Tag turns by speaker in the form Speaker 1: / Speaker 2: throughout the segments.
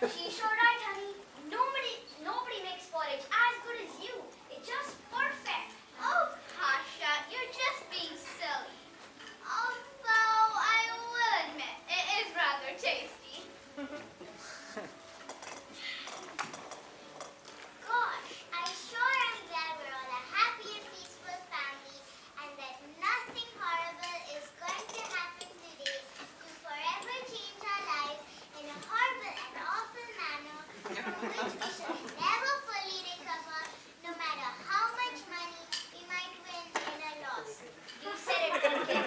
Speaker 1: She's so right, honey. Nobody makes porridge as good as you. It's just perfect.
Speaker 2: Oh, Pasha, you're just being silly. Although I will admit, it is rather tasty.
Speaker 3: Gosh, I sure am glad we're all a happy and peaceful family and that nothing horrible is going to happen today to forever change our lives in a horrible and awful manner from which we shall never fully recover, no matter how much money we might win in a lawsuit.
Speaker 1: You said it, kid.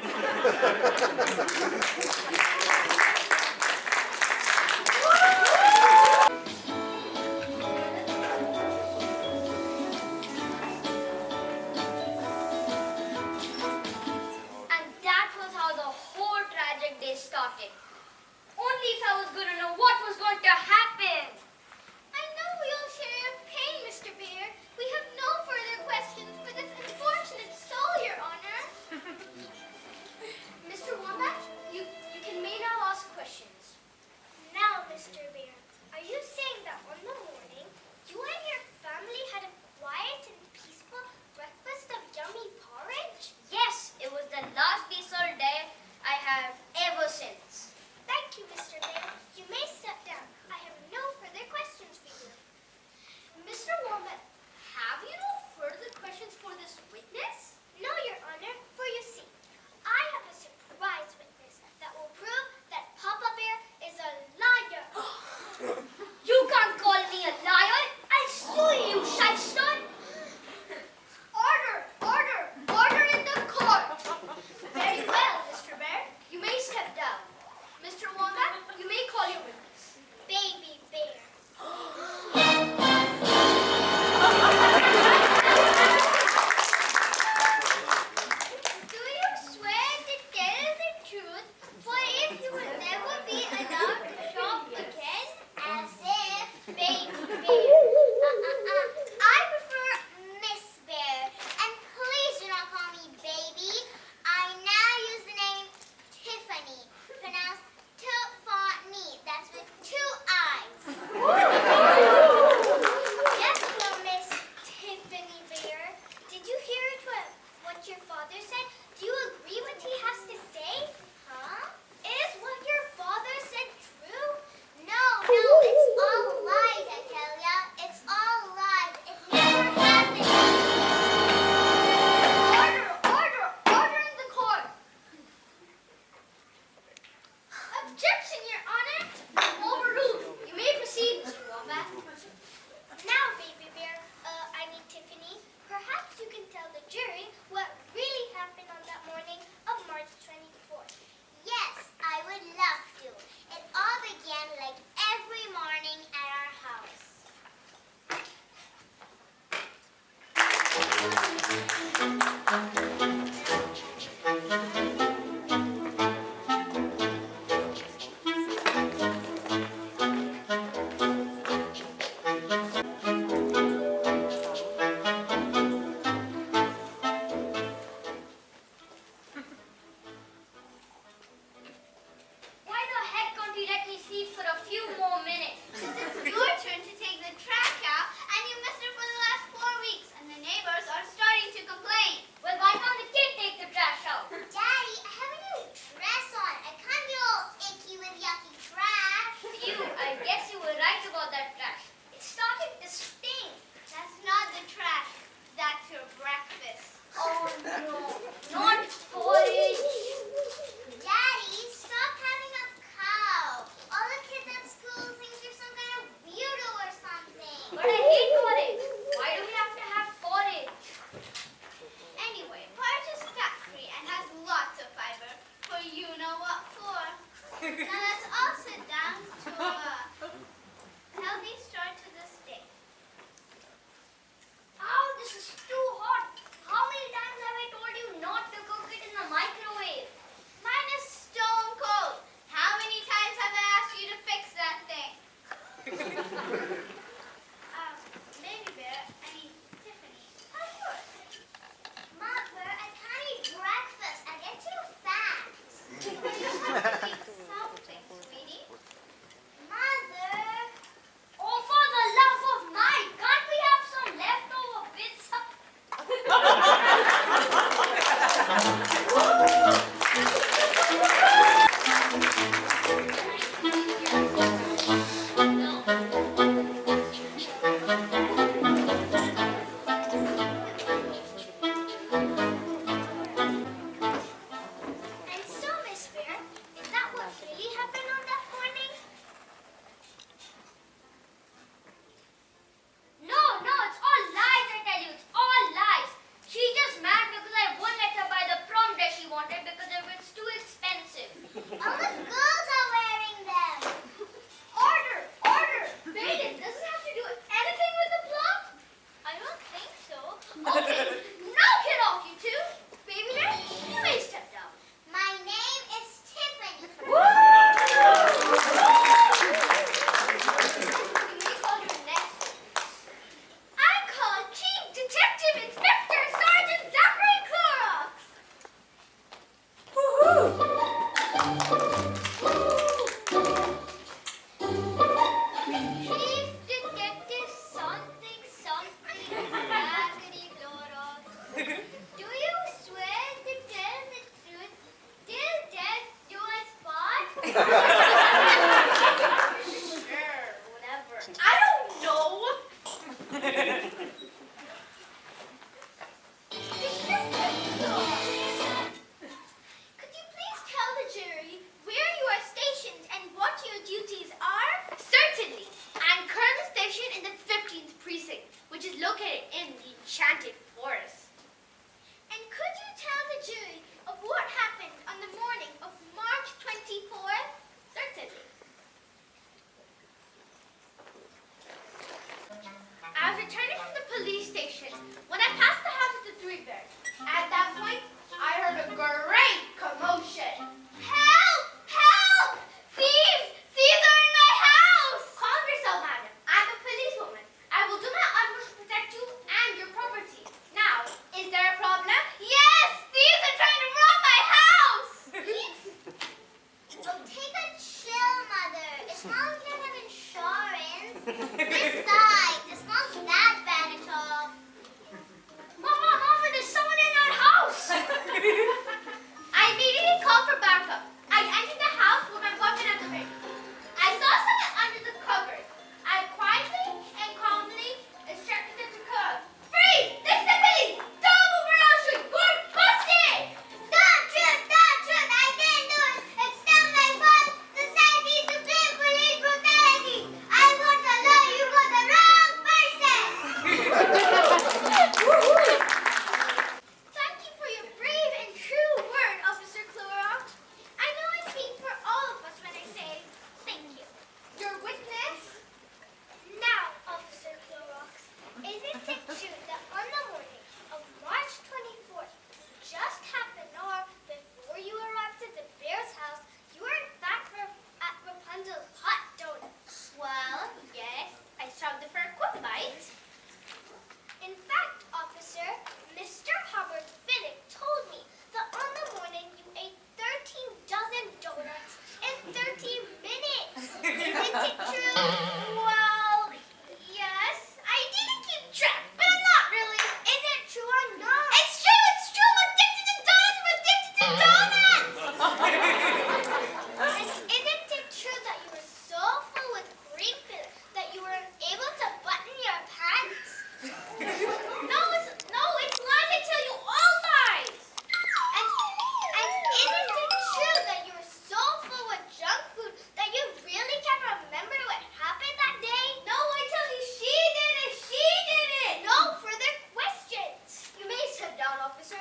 Speaker 1: And that was how the whole tragic day started. Only if I was going to know what was going to happen.
Speaker 2: I know we all share your pain, Mr. Bear. We have no further questions for this unfortunate soul, Your Honor.
Speaker 1: Mr. Wombat, you may now ask questions.
Speaker 3: Now, Mr. Bear, are you saying that on the morning you and your family had a quiet and peaceful breakfast of yummy porridge?
Speaker 1: Yes, it was the last peaceful day I have ever since.
Speaker 3: Thank you, Mr. Bear. You may step down. I have no further questions for you.
Speaker 2: Mr. Wombat, have you no further questions for this witness?
Speaker 3: No, Your Honor, for you see, I have a surprise witness that will prove that Papa Bear is a liar.
Speaker 1: You can't call me a liar. I'll sue you, shyster.
Speaker 2: Order! Order! Order in the court!
Speaker 1: Very well, Mr. Bear. You may step down. Mr. Wombat, you may call your witness.
Speaker 3: Baby Bear.
Speaker 2: Do you swear to tell the truth? For if you will never be allowed to shop again,
Speaker 3: As if, Baby Bear. I prefer Miss Bear. And please do not call me Baby. I now use the name Tiffany, pronounced Tiffany. That's with two I's. Yes, hello, Miss Tiffany Bear. Did you hear what your father said? Do you agree what he has to say? Huh? Is what your father said true? No, it's all lies, I tell ya. It's all lies. It never happened.
Speaker 2: order! Order! Order in the court! Objection, Your Honor!
Speaker 1: Overruled. You may proceed, Mr. Wombat.
Speaker 3: Now, Baby Bear, I mean Tiffany, perhaps you can tell the jury what really happened on that morning of March 24th. Yes, I would love to. It all began like every morning at our house.
Speaker 1: Why the heck can't you let me sleep for a few more minutes?
Speaker 2: It's your turn to take the trash out, and you missed it for the last 4 weeks, and the neighbors are starting to complain.
Speaker 1: Well, why can't the kid take the trash out?
Speaker 3: Daddy, I have a new dress on. I can't be all icky with yucky trash.
Speaker 1: Phew, I guess you were right about that trash. It started to stink.
Speaker 2: That's not the trash. That's your breakfast.
Speaker 1: Oh no, not porridge.
Speaker 3: Daddy, stop having a cow. All the kids at school think you're some kind of weirdo or something.
Speaker 1: But I hate porridge. Why do we have to have porridge?
Speaker 2: Anyway, porridge is fat-free and has lots of fiber, for you know what for. Now let's all sit down to a healthy start to this day.
Speaker 1: Oh, this is too hot. How many times have I told you not to cook it in the microwave?
Speaker 2: Mine is stone cold. How many times have I asked you to fix that thing? Baby Bear, I mean Tiffany, how's yours?
Speaker 3: Mother, I can't eat breakfast. I get too fat.
Speaker 2: Well, you have to eat something, sweetie. Sure, whatever. I don't know. Could you please tell the jury where you are stationed and what your duties are?
Speaker 1: Certainly. I'm currently stationed in the 15th precinct, which is located in the Enchanted Forest.
Speaker 2: And could you tell the jury of what happened on the morning of March 24th?
Speaker 1: Certainly. I was returning from the police station when I passed the house of the Three Bears. At that point, I heard a great commotion.
Speaker 2: Help! Help! Thieves! Thieves are in my house!
Speaker 1: Calm yourself, madam. I'm a policewoman. I will do my utmost to protect you and your property. Now, is there a problem?
Speaker 2: Yes! Thieves are trying to rob my house!
Speaker 3: Oh, take a chill, Mother. It's not like you have insurance. Besides, it's not that bad at all.
Speaker 1: Mama, there's someone in that house. I immediately called for backup. I entered the house with my weapon at the ready. I saw someone under the covers. I quietly and calmly instructed them to come. Freeze! This is the police! Don't move or I'll shoot! You're busted!
Speaker 3: Don't shoot! Don't shoot! I didn't do it! It's still my fault! Society is to blame for hate brutality! I want to know you got the wrong person!
Speaker 2: Thank you for your brave and true word, Officer Clorox. I know I speak for all of us when I say thank you. Your witness?
Speaker 3: Now, Officer Clorox, isn't it true that on the morning of March 24th, just half an hour before you arrived at the bear's house, you were in fact at Rapunzel's hot donuts?
Speaker 1: Well, yes. I stopped there for a quick bite.
Speaker 3: In fact, officer, Mr. Hubbard Finnick told me that on the morning you ate 13 dozen donuts in 13 minutes. Isn't it true?
Speaker 2: Well, yes. I didn't keep track, but I'm not really.
Speaker 3: Is it true or not?
Speaker 2: It's true, it's true. I'm addicted to donuts. I'm addicted to donuts.
Speaker 3: And isn't it true that you were so full with cream filling that you were unable to button your pants?
Speaker 2: No, it's lies. I tell you all lies.
Speaker 3: And isn't it true that you were so full with junk food that you really can't remember what happened that day?
Speaker 2: No, I tell you, she did it. She did it.
Speaker 3: No further questions.
Speaker 1: You may sit down, officer.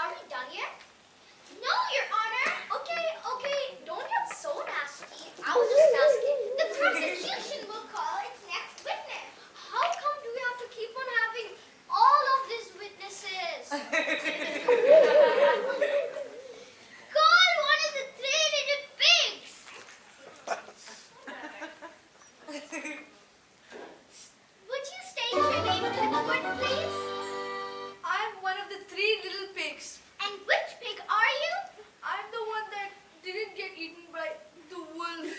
Speaker 1: Are we done yet?
Speaker 2: No, Your Honor.
Speaker 1: Okay. Don't get so nasty. I was just asking.
Speaker 2: The prosecution will call its next witness.
Speaker 1: How come do we have to keep on having all of these witnesses?
Speaker 2: Call one of the three little pigs. Would you state your name to the court, please?
Speaker 4: I'm one of the three little pigs.
Speaker 2: And which pig are you?
Speaker 4: I'm the one that didn't get eaten by the wolf.
Speaker 2: Very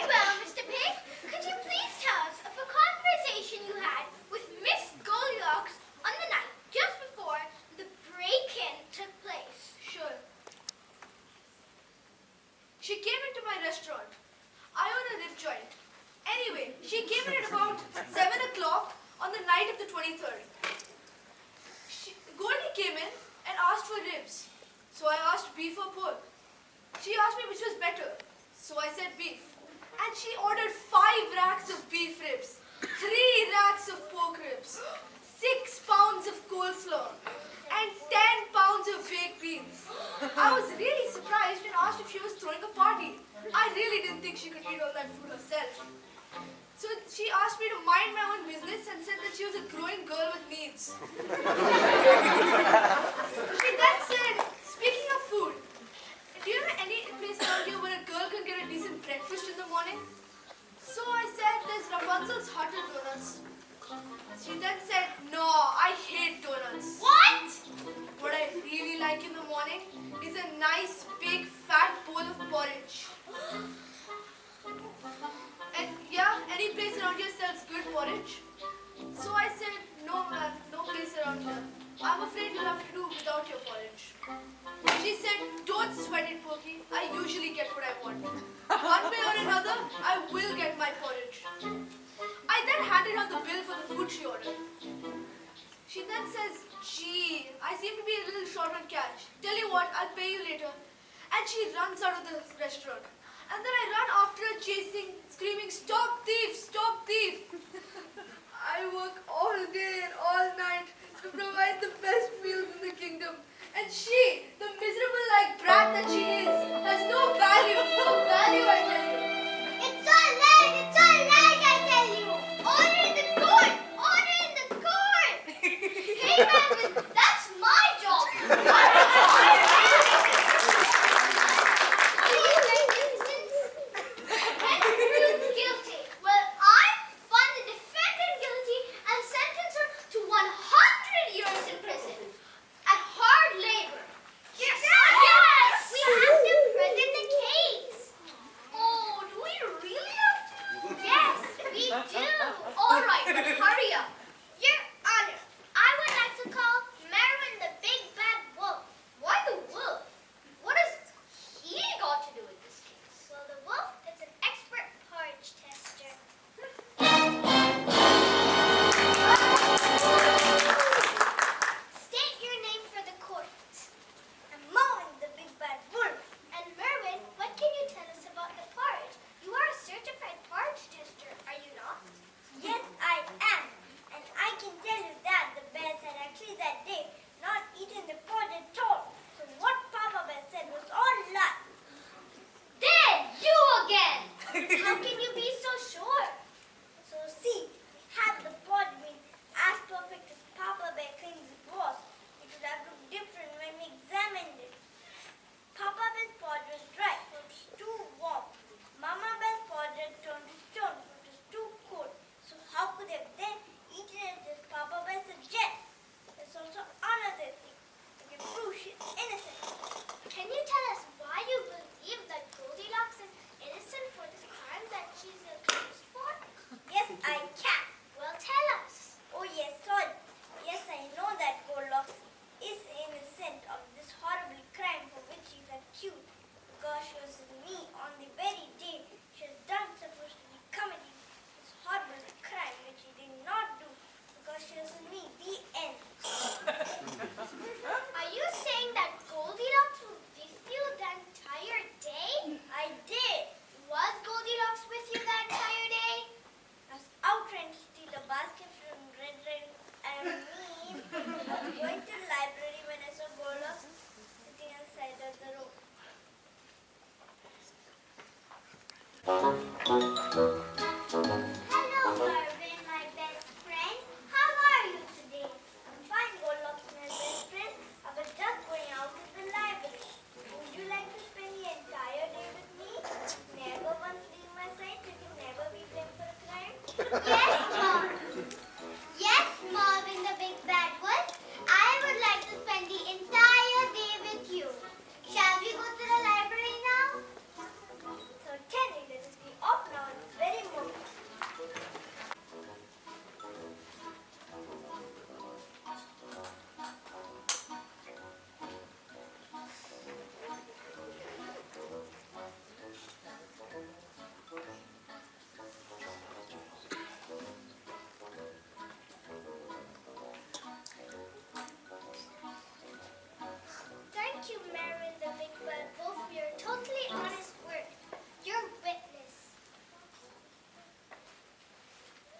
Speaker 2: well, Mr. Pig. Could you please tell us of a conversation you had with Miss Goldilocks on the night just before the break-in took place?
Speaker 4: Sure. She came into my restaurant. I own a rib joint. Anyway, she came in at about 7 o'clock on the night of the 23rd. Goldie came in and asked for ribs. So I asked beef or pork. She asked me which was better. So I said beef. And she ordered 5 racks of beef ribs, 3 racks of pork ribs, 6 pounds of coleslaw, and 10 pounds of baked beans. I was really surprised and asked if she was throwing a party. I really didn't think she could eat all that food herself. So she asked me to mind my own business and said that she was a growing girl with needs. She then said, speaking of food, do you know any place around here where a girl can get a decent breakfast in the morning? So I said, there's Rapunzel's Hotel Donuts. She then said, no, I hate donuts.
Speaker 2: What?
Speaker 4: What I really like in the morning is a nice big fat bowl of porridge. And yeah, any place around here sells good porridge. So I said, no ma'am, no place around here. I'm afraid you'll have to do without your porridge. She said, don't sweat it, Pokey. I usually I want. One way or another, I will get my porridge. I then handed her the bill for the food she ordered. She then says, "Gee, I seem to be a little short on cash. Tell you what, I'll pay you later." And she runs out of the restaurant. And then I run after her chasing, screaming, "Stop thief! Stop thief!" I work all day and all night to provide the best meals in the kingdom. And she, the miserable like brat that she is, has no value, I tell you.
Speaker 3: It's all lies, I tell you.
Speaker 2: Order in the court! Order in the court! Hey, Melvin, that's my job! Guilty. Well, I find the defendant guilty and sentence her to 100 years in prison at hard labor.
Speaker 3: Yes!
Speaker 2: Yes!
Speaker 3: We have to present the case.
Speaker 2: Oh, do we really have to?
Speaker 3: Yes, we do.
Speaker 2: All right, but hurry up.
Speaker 3: Your Honor, I would like to call Merwin the Big Bad Wolf.
Speaker 2: Why the wolf? What has he got to do with this case?
Speaker 3: Well, the wolf is an expert porridge tester. State your name for the court. I'm Merwin the Big Bad Wolf. And Merwin, what can you tell us about the porridge? You are a certified porridge tester, are you not? Yes, I am. And I can tell you that the bears had actually that day not eaten the porridge at all. So what Papa Bear said was all lie.
Speaker 2: There, you again!
Speaker 3: How can you be so sure? So see, had the pod been as perfect as Papa Bear claims it was, it would have looked different when we examined it. Papa Bear's pod was dry, so it was too warm. Mama Bear's pod had turned to stone, so it was too cold. So how could they have then eaten it as Papa Bear suggests? There's also another thing. We can prove she's innocent. Can you tell us why you believe that Goldilocks is innocent for this crime that she's accused for? Yes, I can. Well, tell us. Oh, yes, sorry. Yes, I know that Goldilocks is innocent of this horrible crime for which she's accused because she was with me on the very day she was done supposed to be committing this horrible crime which she did not do because she was with me. The end. Are you saying that Goldilocks was with you the entire day? I did. Was Goldilocks with you the entire day? I was out trying to steal a basket from Red Red. I mean, I was going to the library when I saw Goldilocks sitting on the side of the road. Hello, Marvin, my best friend. How are you today? I'm fine, Goldilocks, my best friend. I was just going out to the library. Would you like to spend the entire day with me? Never once leave my side, so you can never be blamed for a crime? Yes, Mom. Yes, Marvin, the Big Bad Wolf. I would like to spend the entire day with you. Shall we go to the library now? Certainly, let us be off now in this very moment. Thank you, Merwin the Big Bad Wolf, for your totally honest word. Your witness.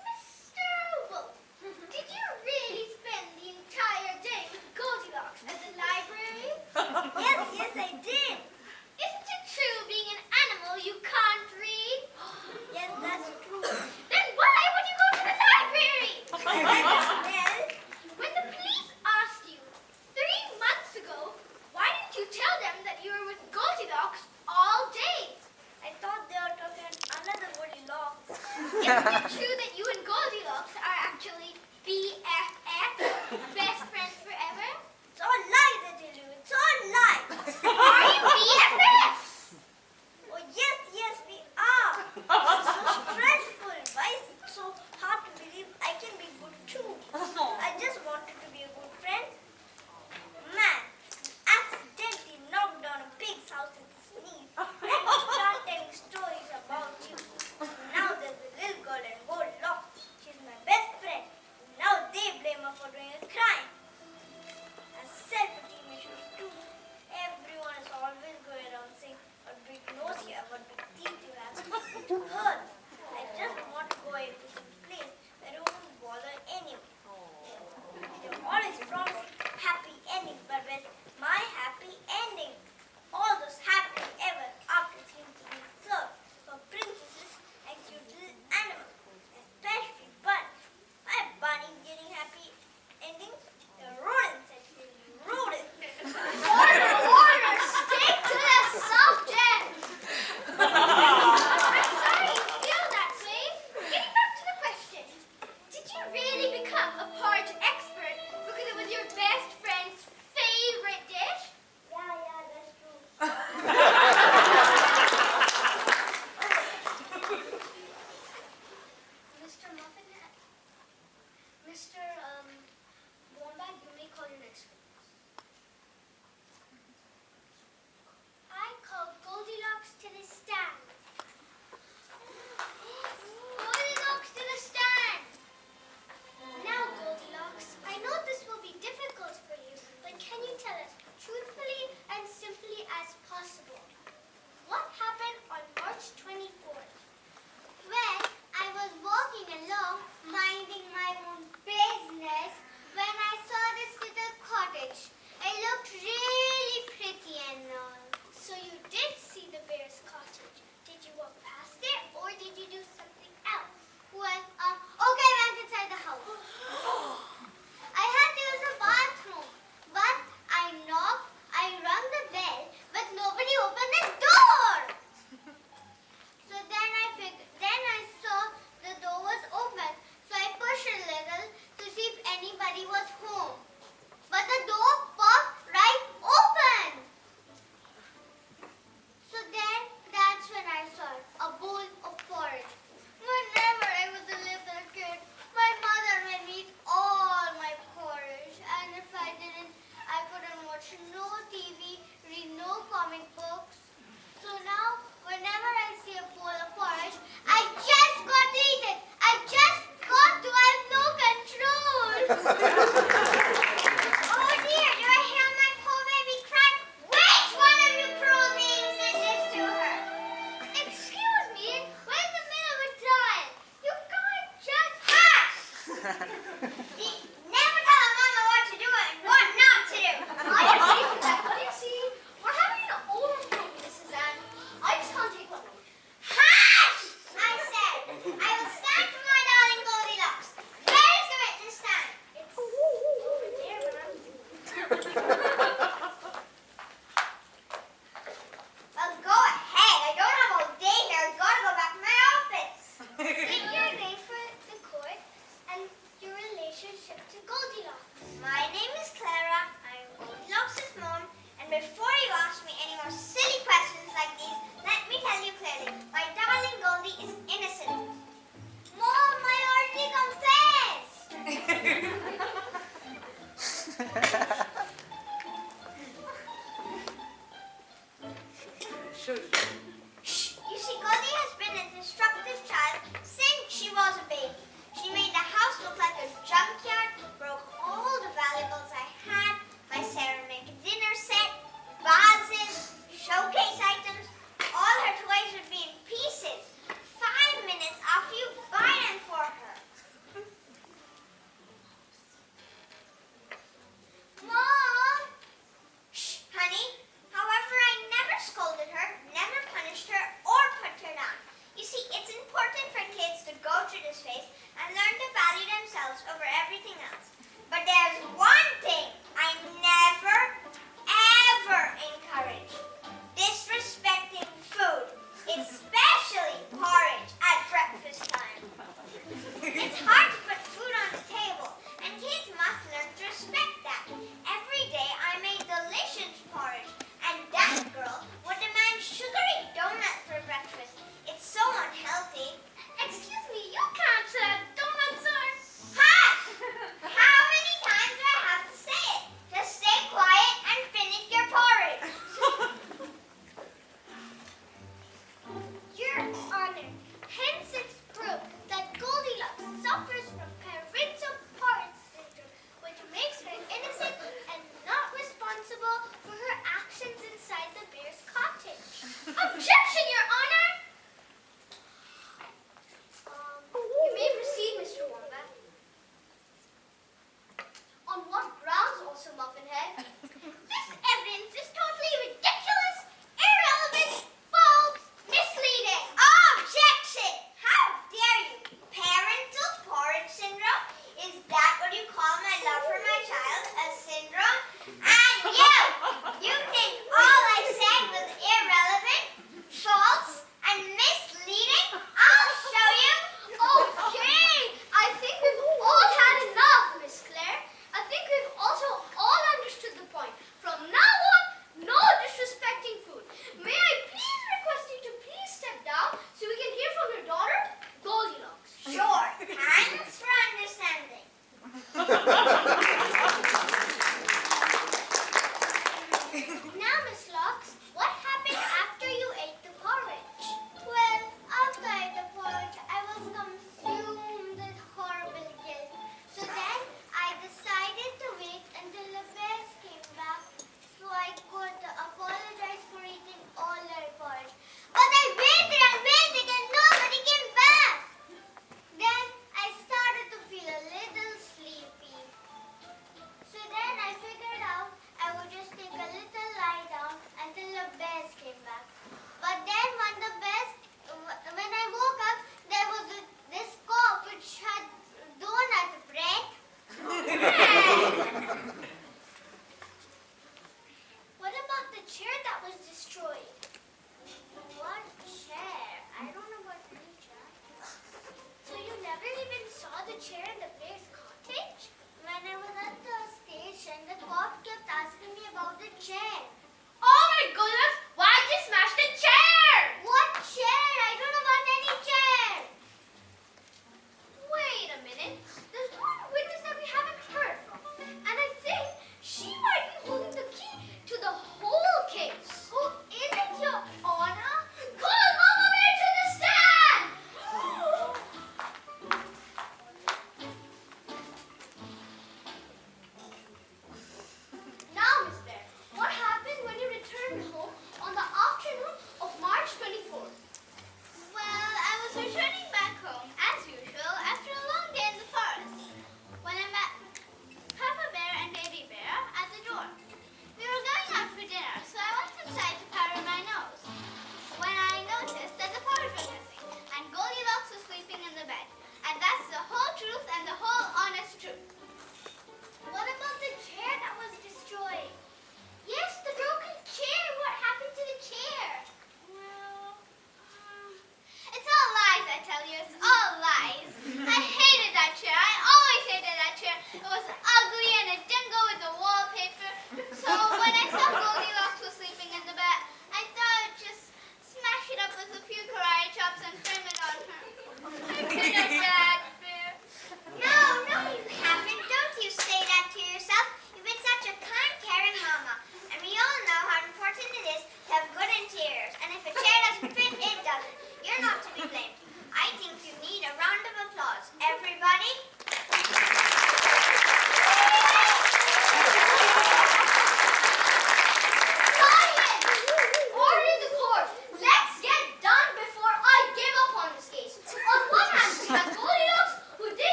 Speaker 3: Mr. Wolf, did you really spend the entire day with Goldilocks at the library? Yes, I did. Isn't it true being an animal you can't read? Yes, that's true. Then why would you go to the library? Well, when the police asked you 3 months ago, why didn't you tell them that you were with Goldilocks all day? I thought they were talking about another Goldilocks. Isn't it true that you and Goldilocks are actually BFFs, best friends forever? It's all lies, I tell you. It's all lies. Are you BFFs? Oh, yes, we are. It's so stressful. Why is it so hard to believe I can be good too? I just wanted to be a good friend. Man, accidentally knocked down a pig's house with his sneeze. You see, Goldie has been a destructive child since she was a baby. She made the house look like a junkyard, broke all the valuables I had, my ceramic dinner set, vases, showcase items. All her toys would be in pieces 5 minutes after you buy them for her. Mom! Shh, honey. However, I never scolded her, never punished her, or put her down. You see, it's important for kids to go through this phase and learn to value themselves over everything else.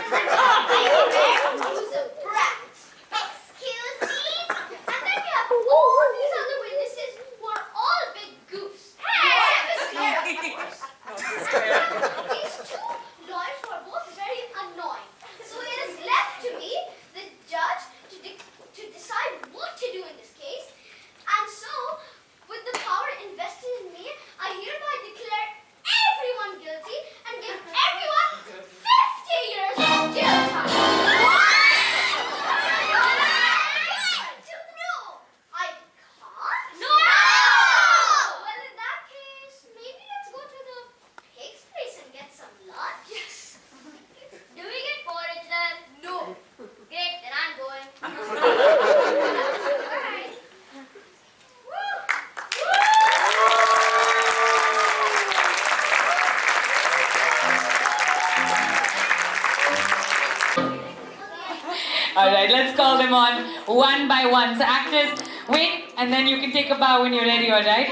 Speaker 1: Who's a brat.
Speaker 3: Excuse me?
Speaker 1: And then we have all these other witnesses who are all big goofs. Hey! These two lawyers were both very annoying. So it is left to me, the judge, to decide what to do in this case. And so, with the power invested in me, I hereby declare everyone guilty and give everyone 50 years of jail time. I can't? No! Well, in that case, maybe let's go to the pig's place and get some lunch.
Speaker 4: Yes.
Speaker 1: Do we get porridge then?
Speaker 4: No.
Speaker 1: Great, then I'm going. Alright.
Speaker 5: All right, let's call them on one by one. So actors, wait, and then you can take a bow when you're ready, all right?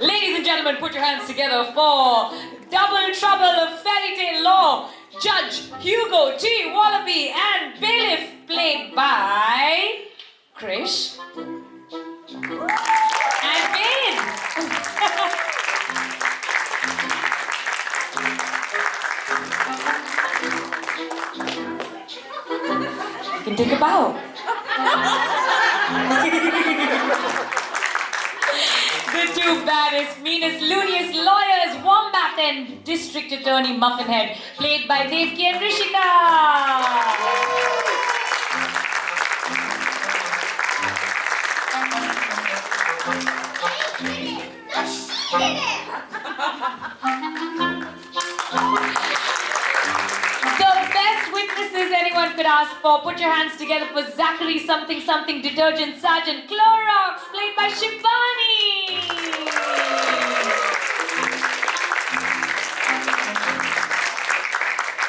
Speaker 5: Ladies and gentlemen, put your hands together for Double Trouble of Fairy Tale Law, Judge Hugo T. Wallaby and Bailiff, played by Krish and Bain. You can take a bow. The two baddest, meanest, looniest lawyers, Wombat and District Attorney Muffinhead, played by Devki and Rishika.
Speaker 3: No, she did it!
Speaker 5: The best witnesses anyone could ask for. Put your hands together for Zachary something something detergent sergeant Clorox, played by Shivani.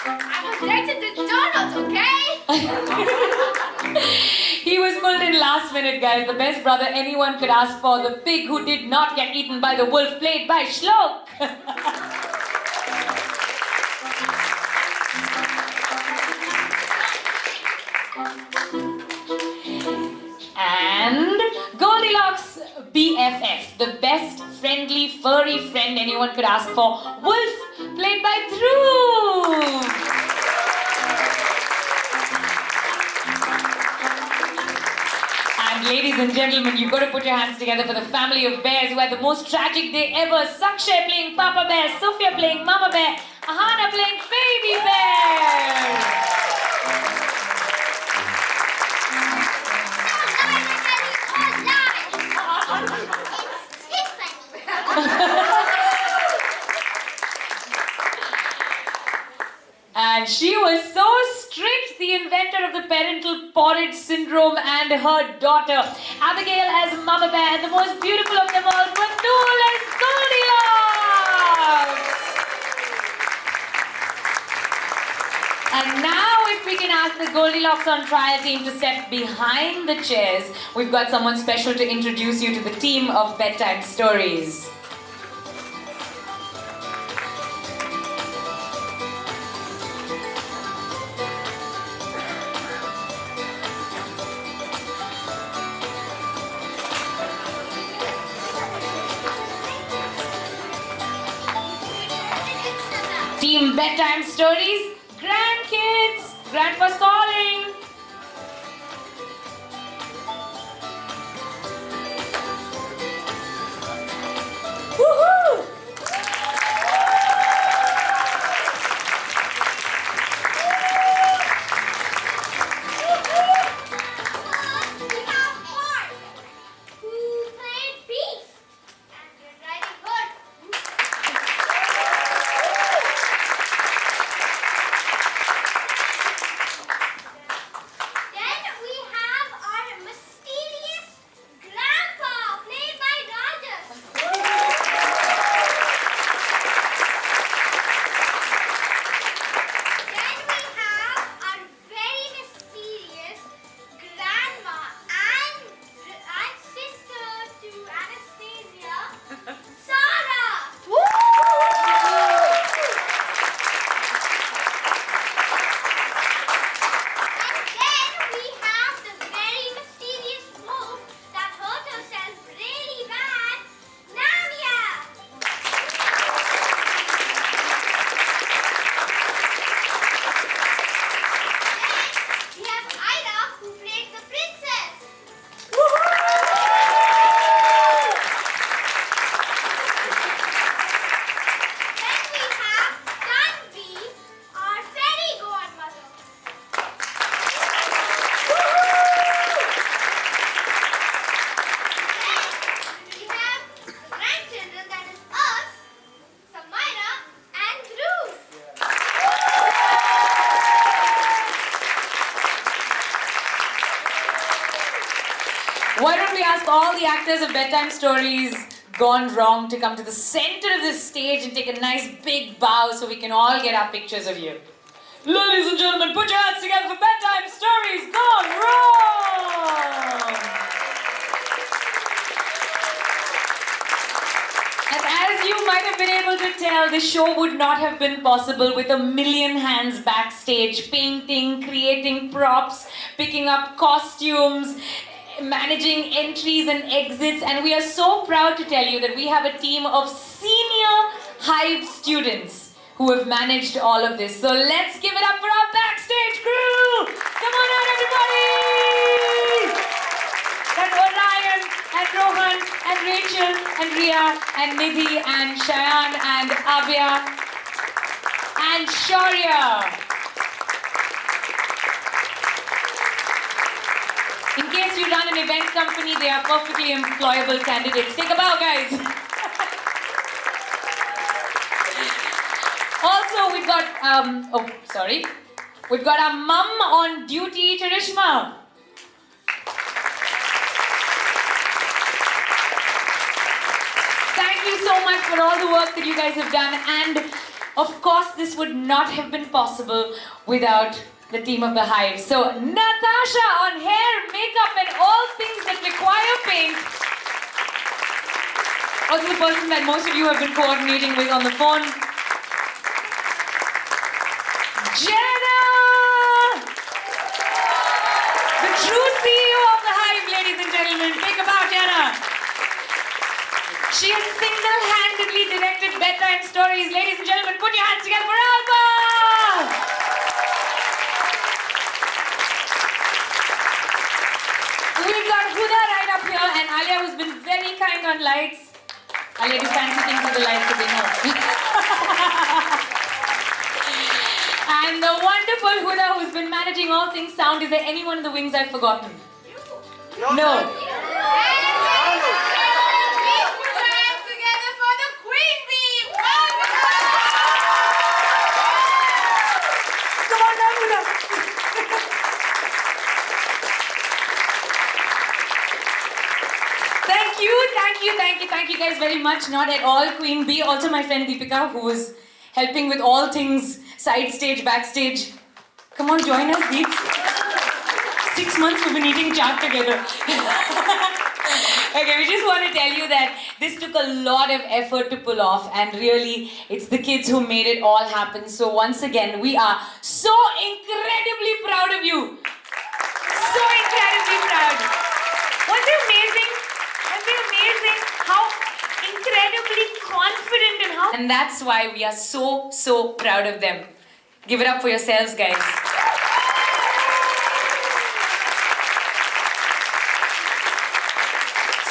Speaker 1: I was late at the donuts, okay?
Speaker 5: He was pulled in last minute, guys. The best brother anyone could ask for. The pig who did not get eaten by the wolf, played by Shlok. And Goldilocks BFF, the best friendly furry friend anyone could ask for, Wolf, played by Dhruv. And ladies and gentlemen, you've got to put your hands together for the family of bears who had the most tragic day ever. Sakshay playing Papa Bear, Sophia playing Mama Bear, Ahana playing Baby Bear. And she was so strict, the inventor of the parental porridge syndrome, and her daughter, Abigail as Mama Bear, and the most beautiful of them all, Batul as Goldilocks. And now if we can ask the Goldilocks on Trial team to step behind the chairs, we've got someone special to introduce you to the team of Bedtime Stories. Team Bedtime Stories, grandkids, Grandpa's calling. Woohoo!
Speaker 1: We have Mark, who played Beef, and you're writing good.
Speaker 5: Why don't we ask all the actors of bedtime stories gone wrong to come to the center of this stage and take a nice big bow so we can all get our pictures of you. Ladies and gentlemen, put your hands together for bedtime stories gone wrong! And as you might have been able to tell, the show would not have been possible with a million hands backstage, painting, creating props, picking up costumes, managing entries and exits, and we are so proud to tell you that we have a team of senior Hive students who have managed all of this. So let's give it up for our backstage crew! Come on out, everybody! That's Orion and Rohan and Rachel and Ria and Nidhi and Shayan and Abhya and Shaurya. In case you run an event company, they are perfectly employable candidates. Take a bow, guys. Also, we've got, we've got our mum on duty, Charishma. Thank you so much for all the work that you guys have done. And of course, this would not have been possible without the team of the Hive. So, Natasha on hair, makeup, and all things that require paint. Also the person that most of you have been coordinating with on the phone. Jenna! The true CEO of the Hive, ladies and gentlemen. Think about Jenna. She has single-handedly directed bedtime stories. Ladies and gentlemen, put your hands together for Alba! We've got Huda right up here and Alia, who's been very kind on lights. Alia, do fancy things with the lights so they know. And the wonderful Huda, who's been managing all things sound. Is there anyone in the wings I've forgotten? No. Thank you guys very much. Not at all Queen Bee. Also my friend Deepika, who was helping with all things side stage, backstage. Come on, join us, Deeps. 6 months we've been eating chaat together. Okay, we just want to tell you that this took a lot of effort to pull off, and really, it's the kids who made it all happen. So once again, we are so incredibly proud of you. So incredibly proud. Wasn't it amazing? How incredibly confident and how... And that's why we are so proud of them. Give it up for yourselves, guys.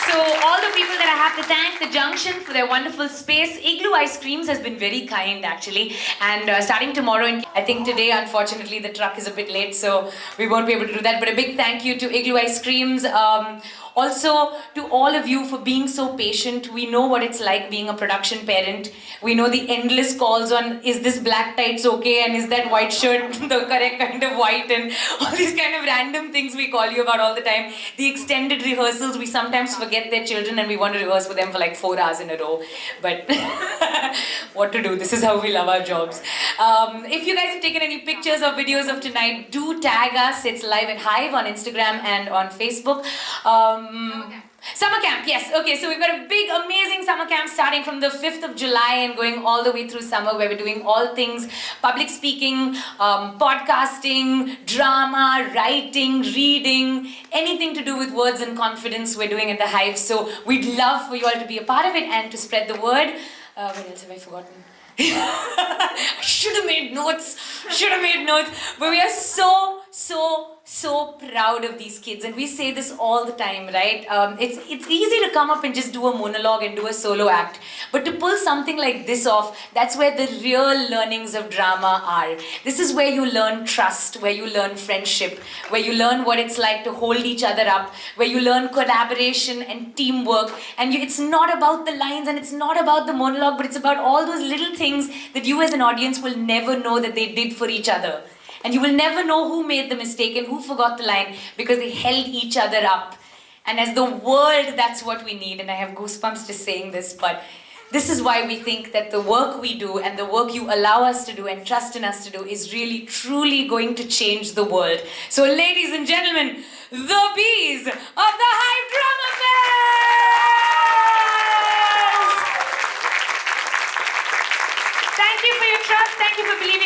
Speaker 5: So all the people that I have to thank, the Junction for their wonderful space. Igloo Ice Creams has been very kind actually, and starting tomorrow, and I think today unfortunately the truck is a bit late, so we won't be able to do that, but a big thank you to Igloo Ice Creams. Also to all of you for being so patient. We know what it's like being a production parent. We know the endless calls on, is this black tights okay, and is that white shirt the correct kind of white, and all these kind of random things we call you about all the time. The extended rehearsals, we sometimes forget their children and we want to rehearse with them for like 4 hours in a row. But what to do, this is how we love our jobs. If you guys have taken any pictures or videos of tonight, do tag us. It's live at Hive on Instagram and on Facebook. Summer camp, yes. Okay, so we've got a big, amazing summer camp starting from the 5th of July and going all the way through summer, where we're doing all things public speaking, podcasting, drama, writing, reading, anything to do with words and confidence we're doing at the Hive. So we'd love for you all to be a part of it and to spread the word. What else have I forgotten? I should have made notes. But we are so proud of these kids, and we say this all the time, right? It's easy to come up and just do a monologue and do a solo act, but to pull something like this off, that's where the real learnings of drama are. This is where you learn trust, where you learn friendship, where you learn what it's like to hold each other up, where you learn collaboration and teamwork, and it's not about the lines and it's not about the monologue, but it's about all those little things that you as an audience will never know that they did for each other. And you will never know who made the mistake and who forgot the line, because they held each other up. And as the world, that's what we need. And I have goosebumps just saying this, but this is why we think that the work we do and the work you allow us to do and trust in us to do is really, truly going to change the world. So ladies and gentlemen, the bees of the Hive Drama Fest! Thank you for your trust. Thank you for believing